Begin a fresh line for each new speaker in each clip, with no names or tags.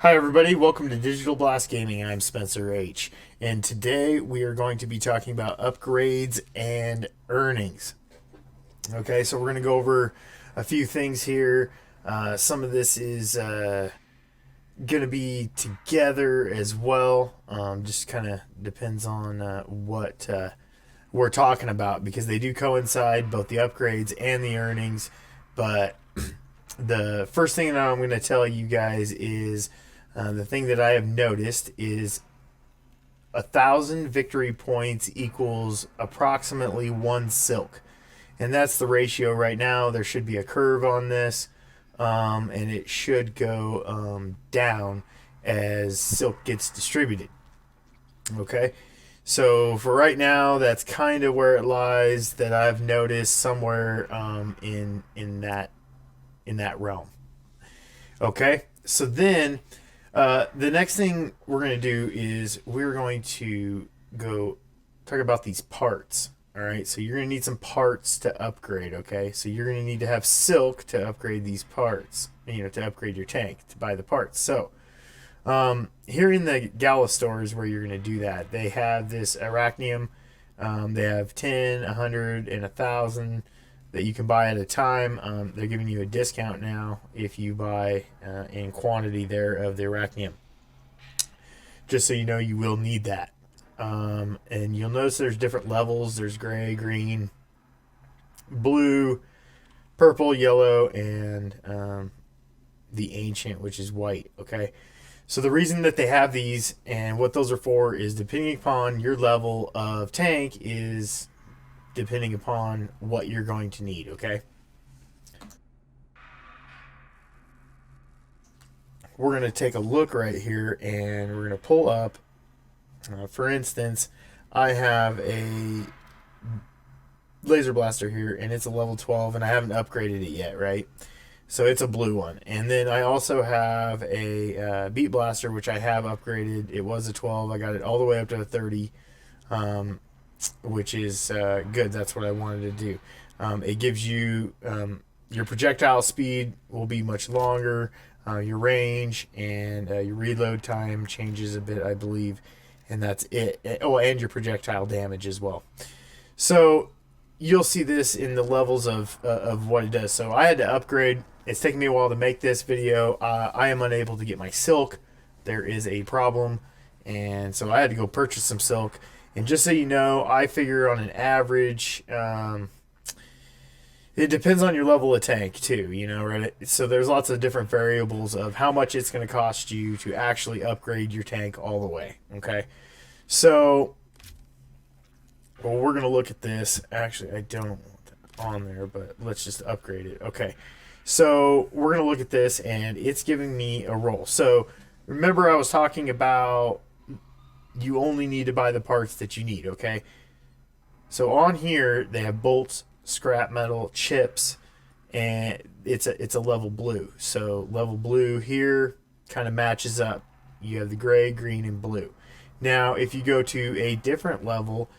Hi everybody, welcome to Digital Blast Gaming. I'm Spencer H. And today we are going to be talking about upgrades and earnings. Okay, so we're going to go over a few things here. Some of this is going to be together as well. Just kind of depends on what we're talking about because they do coincide, both the upgrades and the earnings. But the first thing that I'm going to tell you guys is the thing that I have noticed is 1,000 victory points equals approximately 1 silk. And that's the ratio right now. There should be a curve on this, and it should go down as silk gets distributed. Okay, so for right now, that's kind of where it lies. That I've noticed somewhere in that realm. Okay, so then the next thing we're going to do is we're going to go talk about these parts. All right, so you're going to need some parts to upgrade. Okay, so you're going to need to have silk to upgrade these parts. To upgrade your tank to buy the parts. So here in the Gala stores where you're going to do that, they have this arachnium. They have 10, 100, and 1,000 that you can buy at a time. They're giving you a discount now if you buy in quantity there of the arachnium. Just so you know, you will need that. And you'll notice there's different levels. There's gray, green, blue, purple, yellow, and the ancient, which is white. Okay. So the reason that they have these and what those are for is depending upon your level of tank is depending upon what you're going to need, okay? We're going to take a look right here and we're going to pull up. For instance, I have a laser blaster here and it's a level 12 and I haven't upgraded it yet, right? So it's a blue one. And then I also have a beat blaster, which I have upgraded. It was a 12. I got it all the way up to a 30. Which is good. That's what I wanted to do. It gives you your projectile speed will be much longer, your range and your reload time changes a bit, I believe, and that's it. Oh, and your projectile damage as well. So you'll see this in the levels of what it does. So I had to upgrade. It's taken me a while to make this video. I am unable to get my silk. There is a problem, and so I had to go purchase some silk. And just so you know, I figure on an average, it depends on your level of tank too, right? So there's lots of different variables of how much it's going to cost you to actually upgrade your tank all the way, okay? So, we're going to look at this. Actually, I don't want that on there, but let's just upgrade it. Okay, so we're going to look at this, and it's giving me a roll. So remember I was talking about you only need to buy the parts that you need, okay? So on here, they have bolts, scrap metal, chips, and it's a level blue. So level blue here kind of matches up. You have the gray, green, and blue. Now, if you go to a different level,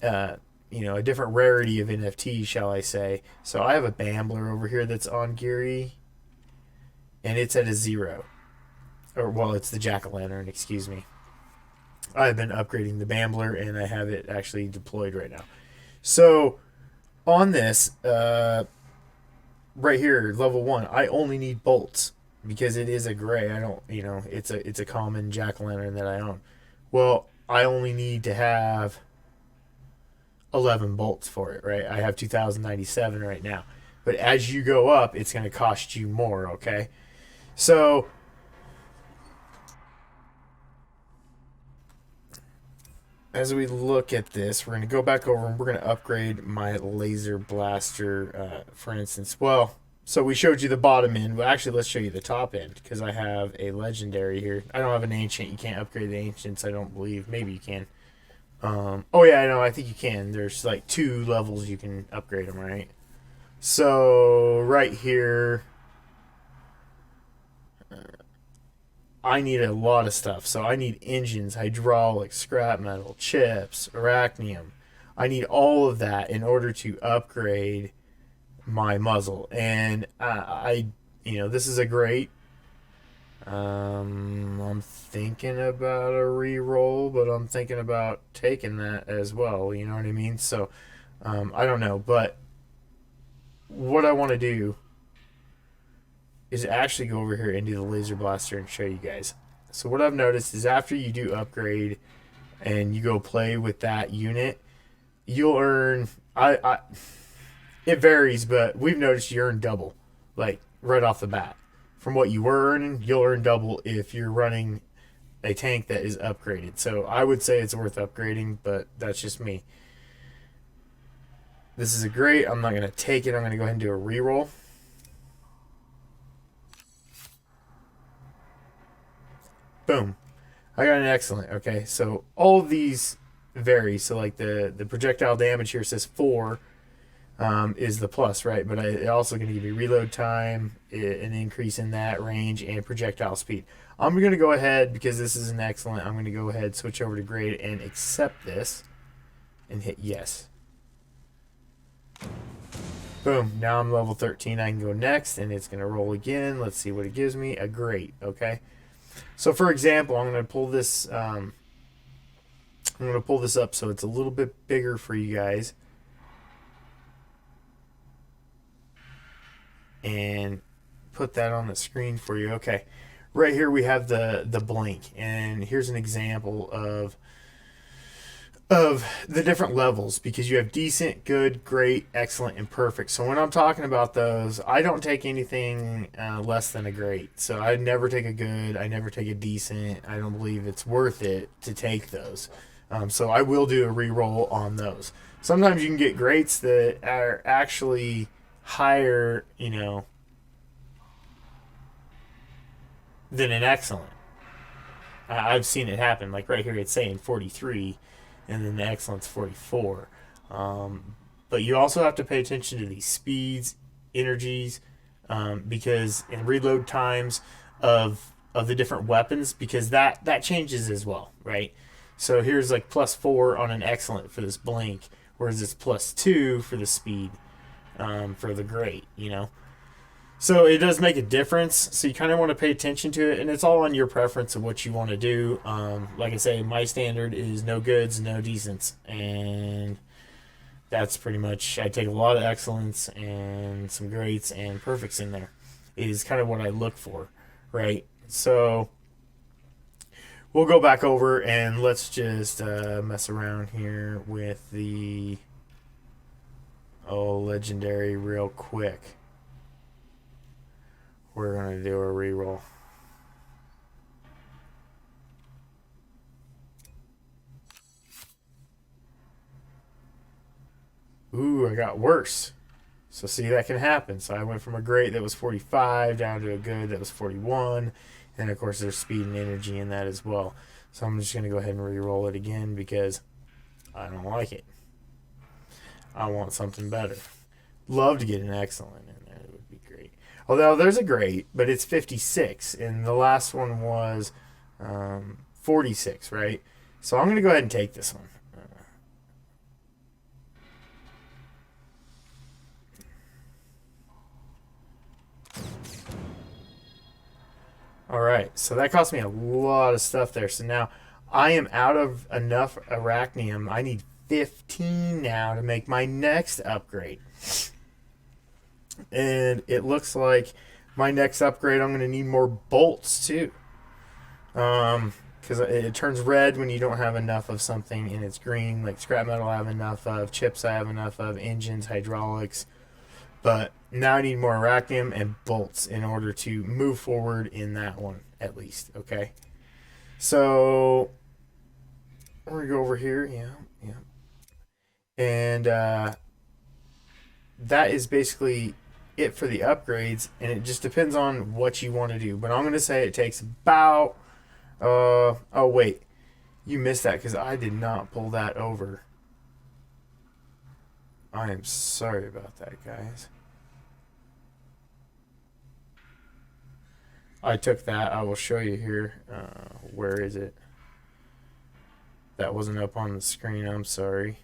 a different rarity of NFT, shall I say. So I have a Bambler over here that's on Geary, and it's at a 0. It's the Jack-o'-lantern, excuse me. I've been upgrading the Bambler and I have it actually deployed right now. So on this, right here, level 1, I only need bolts because it is a gray. I don't, it's a common jack-o'-lantern that I own. Well, I only need to have 11 bolts for it, right? I have 2,097 right now. But as you go up, it's going to cost you more, okay? So as we look at this, we're going to go back over and we're going to upgrade my laser blaster, for instance. Well, so we showed you the bottom end. Well, actually, let's show you the top end because I have a legendary here. I don't have an ancient. You can't upgrade the ancients, I don't believe. Maybe you can. Oh, yeah, I know. I think you can. There's like 2 levels you can upgrade them, right? So right here, I need a lot of stuff. So I need engines, hydraulics, scrap metal, chips, arachnium. I need all of that in order to upgrade my muzzle. And this is a great I'm thinking about a re-roll, but I'm thinking about taking that as well. You know what I mean? So I don't know, but what I want to do is actually go over here and do the laser blaster and show you guys. So what I've noticed is after you do upgrade and you go play with that unit, you'll earn. It varies, but we've noticed you earn double, like right off the bat. From what you were earning, you'll earn double if you're running a tank that is upgraded. So I would say it's worth upgrading, but that's just me. This is a great. I'm not going to take it. I'm going to go ahead and do a reroll. Boom. I got an excellent. Okay, so all of these vary. So like the projectile damage here says 4 is the plus, right? But it also going to give you reload time, an increase in that range, and projectile speed. I'm going to go ahead, because this is an excellent, I'm going to go ahead, switch over to grade, and accept this, and hit yes. Boom. Now I'm level 13. I can go next, and it's going to roll again. Let's see what it gives me. A great. Okay. So for example, I'm going to pull this. I'm going to pull this up so it's a little bit bigger for you guys, and put that on the screen for you. Okay. Right here we have the blank, and here's an example of the different levels, because you have decent, good, great, excellent, and perfect. So when I'm talking about those, I don't take anything less than a great. So I never take a good, I never take a decent. I don't believe it's worth it to take those. So I will do a re-roll on those. Sometimes you can get greats that are actually higher, than an excellent. I've seen it happen. Like right here, it's saying 43, and then the excellent's 44. But you also have to pay attention to these speeds, energies, because and reload times of the different weapons, because that changes as well, right? So here's like +4 on an excellent for this blink, whereas it's +2 for the speed, for the great, So it does make a difference. So you kind of want to pay attention to it, and it's all on your preference of what you want to do. Like I say, my standard is no goods, no decents, and that's pretty much. I take a lot of excellence and some greats and perfects in there. Is kind of what I look for, right? So we'll go back over and let's just mess around here with the legendary real quick. We're going to do a reroll. Ooh, I got worse. So see, that can happen. So I went from a great that was 45 down to a good that was 41. And of course there's speed and energy in that as well. So I'm just going to go ahead and re-roll it again because I don't like it. I want something better. Love to get an excellent in there. It would be great. Although there's a great, but it's 56. And the last one was 46, right? So I'm going to go ahead and take this one. All right, so that cost me a lot of stuff there. So now I am out of enough arachnium. I need 15 now to make my next upgrade. And it looks like my next upgrade, I'm going to need more bolts too. Because it turns red when you don't have enough of something, and it's green. Like scrap metal I have enough of, chips I have enough of, engines, hydraulics. But now I need more arachnium and bolts in order to move forward in that one, at least. Okay. So we're going to go over here. Yeah. And that is basically it for the upgrades. And it just depends on what you want to do. But I'm going to say it takes about... oh, wait. You missed that because I did not pull that over. I am sorry about that, guys. I took that. I will show you here. Where is it? That wasn't up on the screen. I'm sorry.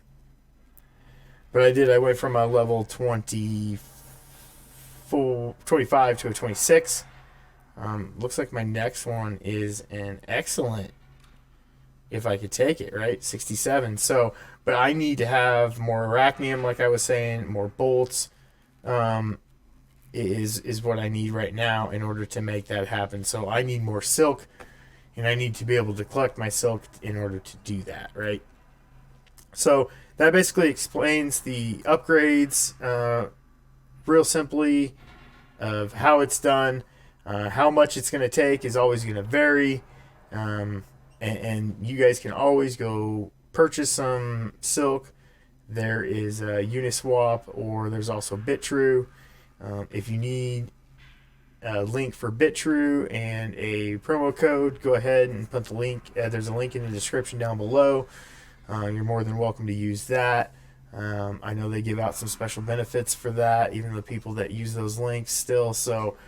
But I did. I went from a level 25 to a 26. Looks like my next one is an excellent, if I could take it, right? 67. So, but I need to have more arachnium, like I was saying, more bolts. Um, is what I need right now in order to make that happen. So I need more silk, and I need to be able to collect my silk in order to do that, right? So that basically explains the upgrades, real simply, of how it's done. How much it's going to take is always going to vary, and you guys can always go purchase some silk. There is Uniswap, or there's also Bitrue. If you need a link for Bitrue and a promo code, go ahead and put the link. There's a link in the description down below. You're more than welcome to use that. I know they give out some special benefits for that, even the people that use those links still. So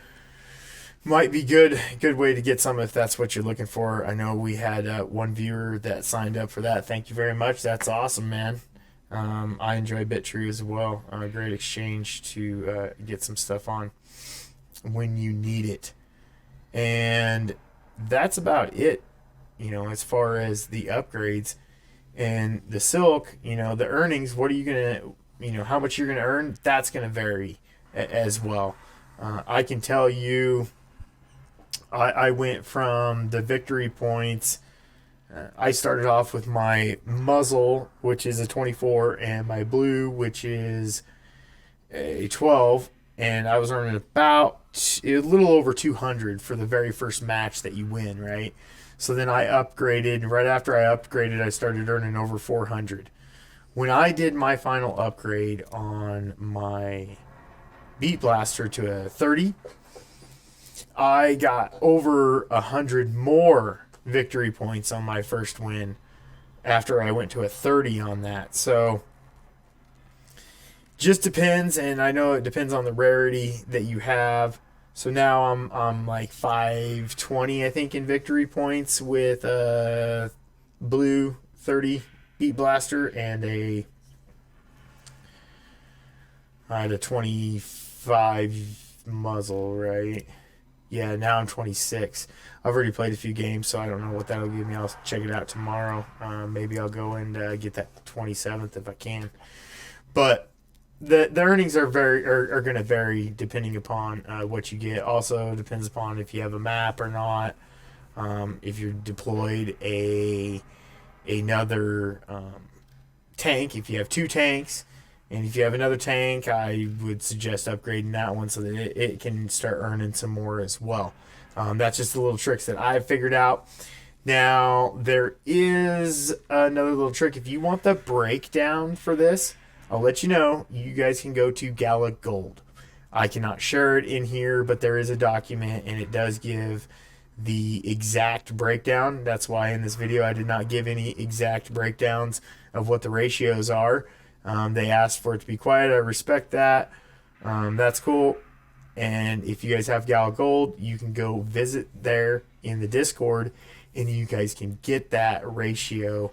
might be good way to get some if that's what you're looking for. I know we had one viewer that signed up for that. Thank you very much. That's awesome, man. I enjoy Bitrue as well. A great exchange to get some stuff on when you need it. And that's about it, as far as the upgrades. And the silk, the earnings, what are you going to, how much you're going to earn, that's going to vary as well. I can tell you, I went from the victory points. I started off with my muzzle, which is a 24, and my blue, which is a 12. And I was earning about a little over 200 for the very first match that you win, right? So then I upgraded. Right after I upgraded, I started earning over 400. When I did my final upgrade on my Beat Blaster to a 30, I got over 100 more victory points on my first win after I went to a 30 on that. So just depends, and I know it depends on the rarity that you have. So now I'm like 520, I think, in victory points with a blue 30 Beat Blaster and I had a 25 muzzle, right? Yeah, now I'm 26. I've already played a few games, so I don't know what that'll give me. I'll check it out tomorrow. Maybe I'll go and get that 27th if I can. But the earnings are going to vary depending upon what you get. Also depends upon if you have a map or not. If you're deployed another tank, if you have two tanks, and if you have another tank, I would suggest upgrading that one so that it can start earning some more as well. That's just the little tricks that I've figured out. Now, there is another little trick. If you want the breakdown for this, I'll let you know. You guys can go to Gala Gold. I cannot share it in here, but there is a document, and it does give the exact breakdown. That's why in this video I did not give any exact breakdowns of what the ratios are. They asked for it to be quiet. I respect that. That's cool. And if you guys have Gala Gold, you can go visit there in the Discord, and you guys can get that ratio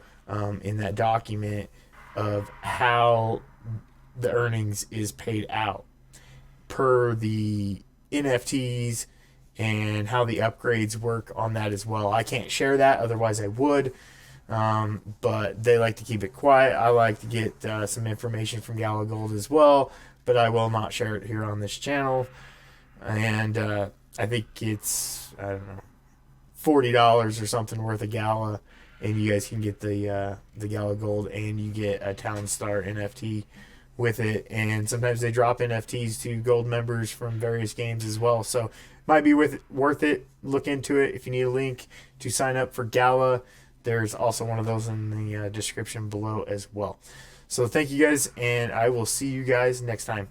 in that document of how the earnings is paid out per the NFTs and how the upgrades work on that as well. I can't share that, otherwise I would. But they like to keep it quiet. I like to get some information from Gala Gold as well, but I will not share it here on this channel. And I think it's, I don't know, $40 or something worth of Gala, and you guys can get the Gala Gold, and you get a Town Star NFT with it. And sometimes they drop NFTs to gold members from various games as well. So might be worth it. Look into it. If you need a link to sign up for Gala, there's also one of those in the description below as well. So thank you guys, and I will see you guys next time.